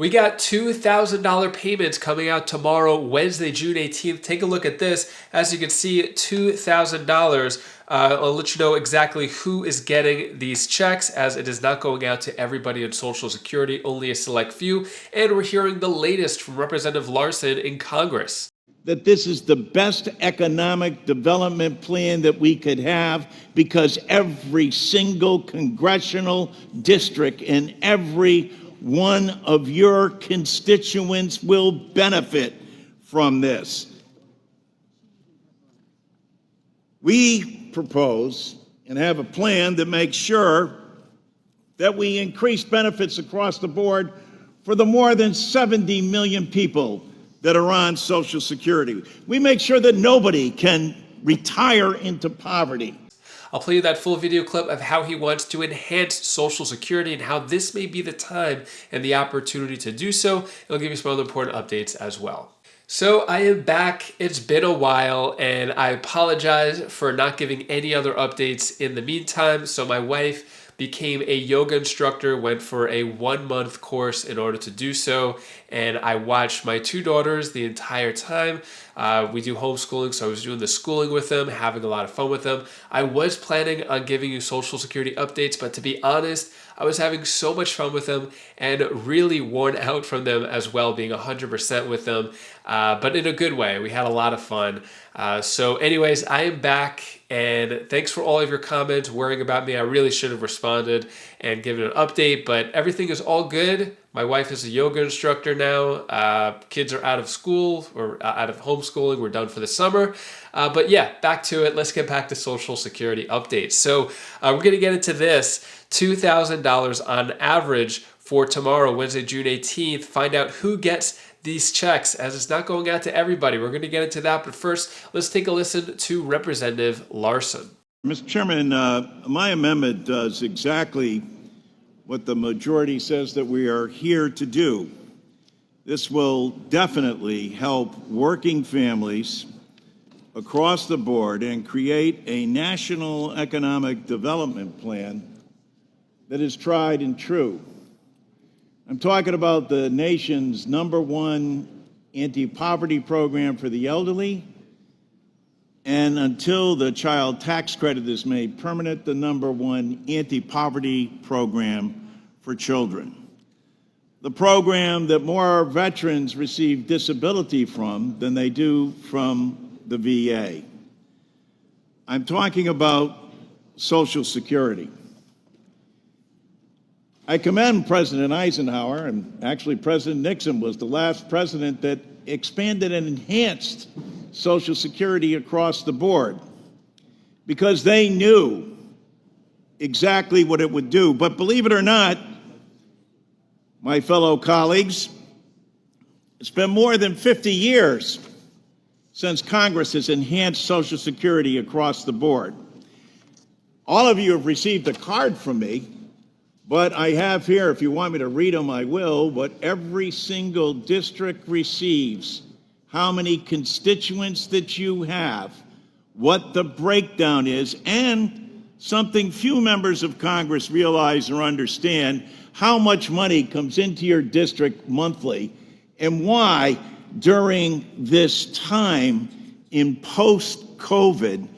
We got $2,000 payments coming out tomorrow, Wednesday, June 18th. Take a look at this. As you can see, $2,000. I'll let you know exactly who is getting these checks, as it is not going out to everybody in Social Security, only a select few. And we're hearing the latest from Representative Larson in Congress. That this is the best economic development plan that we could have, because every single congressional district in every one of your constituents will benefit from this. We propose and have a plan that makes sure that we increase benefits across the board for the more than 70 million people that are on Social Security. We make sure that nobody can retire into poverty. I'll play you that full video clip of how he wants to enhance Social Security and how this may be the time and the opportunity to do so. It'll give you some other important updates as well. So I am back. It's been a while, and I apologize for not giving any other updates in the meantime. So my wife became a yoga instructor, went for a 1-month course in order to do so, and I watched my 2 daughters the entire time. We do homeschooling, so I was doing the schooling with them, having a lot of fun with them. I was planning on giving you Social Security updates, but to be honest, I was having so much fun with them and really worn out from them as well, being 100% with them, but in a good way. We had a lot of fun. So anyways, I am back, and thanks for all of your comments worrying about me. I really should have responded and given an update, but everything is all good. My wife is a yoga instructor now. Kids are out of school or out of homeschooling. We're done for the summer. But yeah, back to it. Let's get back to Social Security updates. So we're going to get into this. $2,000 on average for tomorrow, Wednesday, June 18th. Find out who gets these checks, as it's not going out to everybody. We're going to get into that. But first, let's take a listen to Representative Larson. Mr. Chairman, my amendment does exactly what the majority says that we are here to do. This will definitely help working families across the board and create a national economic development plan that is tried and true. I'm talking about the nation's #1 anti-poverty program for the elderly, and until the child tax credit is made permanent, the #1 anti-poverty program for children. The program that more veterans receive disability from than they do from the VA. I'm talking about Social Security. I commend President Eisenhower, and actually President Nixon was the last president that expanded and enhanced Social Security across the board, because they knew exactly what it would do. But believe it or not, my fellow colleagues, it's been more than 50 years since Congress has enhanced Social Security across the board. All of you have received a card from me, but I have here, if you want me to read them, I will, what every single district receives, how many constituents that you have, what the breakdown is, and something few members of Congress realize or understand: how much money comes into your district monthly, and why during this time in post-COVID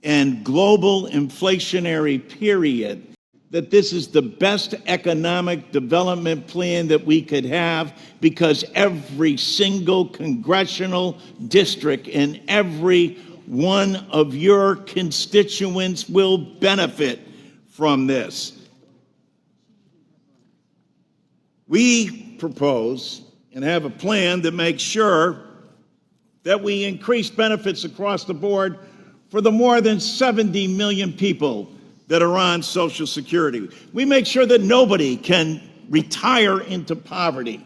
and global inflationary period that this is the best economic development plan that we could have, because every single congressional district in every one of your constituents will benefit from this. We propose and have a plan that makes sure that we increase benefits across the board for the more than 70 million people that are on Social Security. We make sure that nobody can retire into poverty.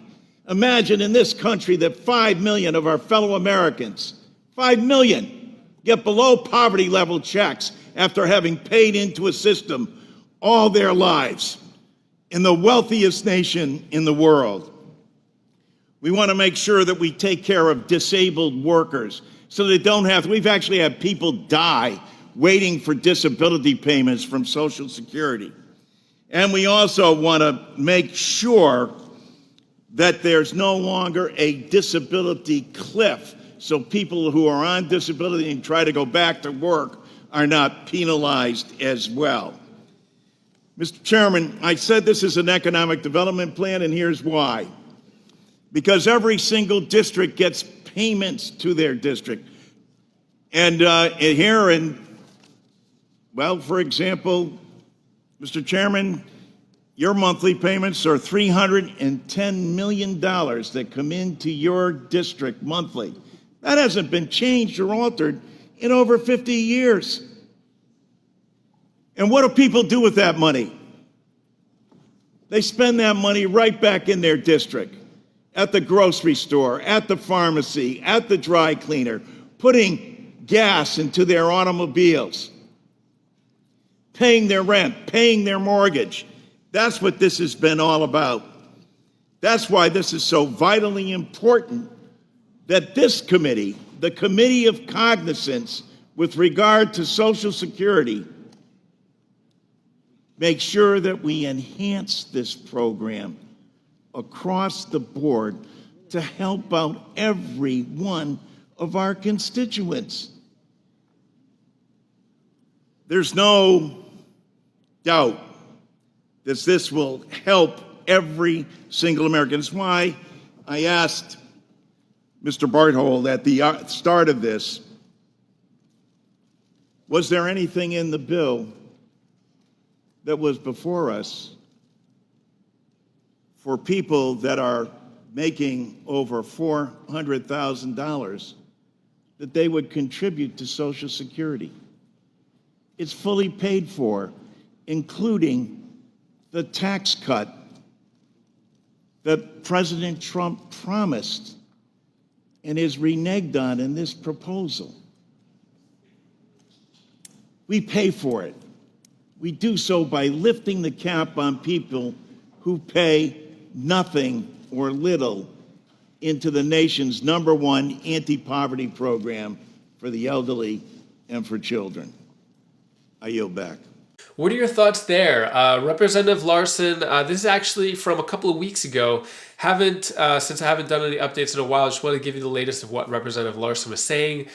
Imagine in this country that 5 million of our fellow Americans, 5 million, get below poverty level checks after having paid into a system all their lives, in the wealthiest nation in the world. We want to make sure that we take care of disabled workers so they don't have to. We've actually had people die waiting for disability payments from Social Security. And we also want to make sure that there's no longer a disability cliff, so people who are on disability and try to go back to work are not penalized as well. Mr. Chairman, I said this is an economic development plan, and here's why. Because every single district gets payments to their district. And here well, for example, Mr. Chairman, your monthly payments are $310 million that come into your district monthly. That hasn't been changed or altered in over 50 years. And what do people do with that money? They spend that money right back in their district, at the grocery store, at the pharmacy, at the dry cleaner, putting gas into their automobiles, paying their rent, paying their mortgage. That's what this has been all about. That's why this is so vitally important that this committee, the Committee of Cognizance with regard to Social Security, make sure that we enhance this program across the board to help out every one of our constituents. There's no doubt that this will help every single American. That's why I asked Mr. Barthold at the start of this, was there anything in the bill that was before us for people that are making over $400,000 that they would contribute to Social Security? It's fully paid for, including the tax cut that President Trump promised and is reneged on in this proposal. We pay for it. We do so by lifting the cap on people who pay nothing or little into the nation's #1 anti-poverty program for the elderly and for children. I yield back. What are your thoughts there? Representative Larson, this is actually from a couple of weeks ago. Since I haven't done any updates in a while, I just want to give you the latest of what Representative Larson was saying.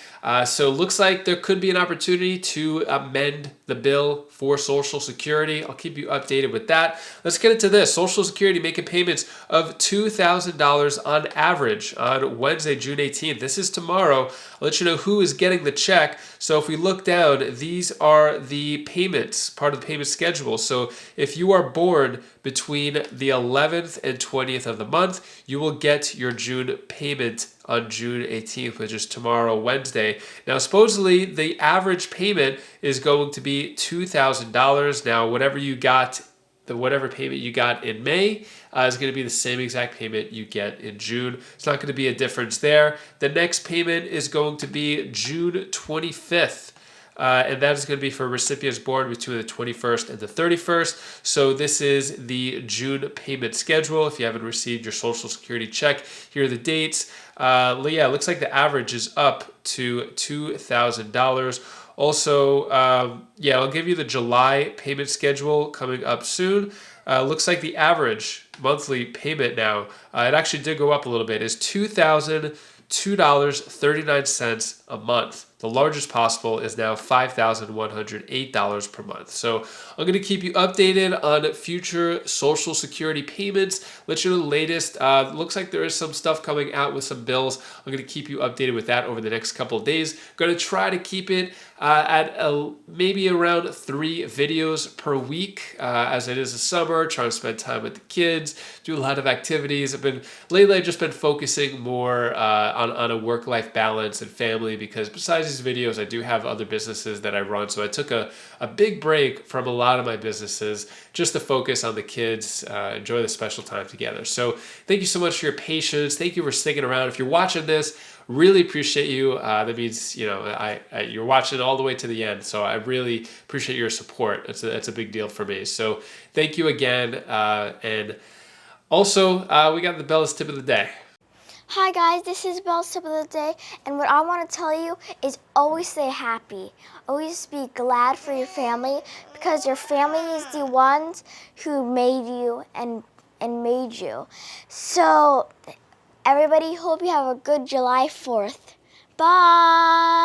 So it looks like there could be an opportunity to amend the bill for Social Security. I'll keep you updated with that. Let's get into this. Social Security making payments of $2,000 on average on Wednesday, June 18th. This is tomorrow. I'll let you know who is getting the check. So if we look down, these are the payments, part of the payment schedule. So if you are born between the 11th and 20th of the month, you will get your June payment on June 18th, which is tomorrow, Wednesday. Now, supposedly, the average payment is going to be $2,000. Now, whatever payment you got in May is going to be the same exact payment you get in June. It's not going to be a difference there. The next payment is going to be June 25th. And that is going to be for recipients born between the 21st and the 31st. So this is the June payment schedule. If you haven't received your Social Security check, here are the dates. Yeah, it looks like the average is up to $2,000. Also, yeah, I'll give you the July payment schedule coming up soon. Looks like the average monthly payment now, it actually did go up a little bit, is $2,002.39 a month. The largest possible is now $5,108 per month. So I'm going to keep you updated on future Social Security payments. Let you know the latest. Looks like there is some stuff coming out with some bills. I'm going to keep you updated with that over the next couple of days. Going to try to keep it at maybe around 3 videos per week, as it is the summer, trying to spend time with the kids, do a lot of activities. Lately I've just been focusing more on a work-life balance and family, because besides these videos, I do have other businesses that I run. So I took a big break from a lot of my businesses just to focus on the kids, enjoy the special time together. So thank you so much for your patience. Thank you for sticking around. If you're watching this, really appreciate you. That means, you're watching all the way to the end. So I really appreciate your support. It's a big deal for me. So thank you again. And also, we got the Bella's tip of the day. Hi guys, this is Belle's tip of the day, and what I want to tell you is always stay happy. Always be glad for your family, because your family is the ones who made you and and made you. So everybody, hope you have a good July 4th. Bye.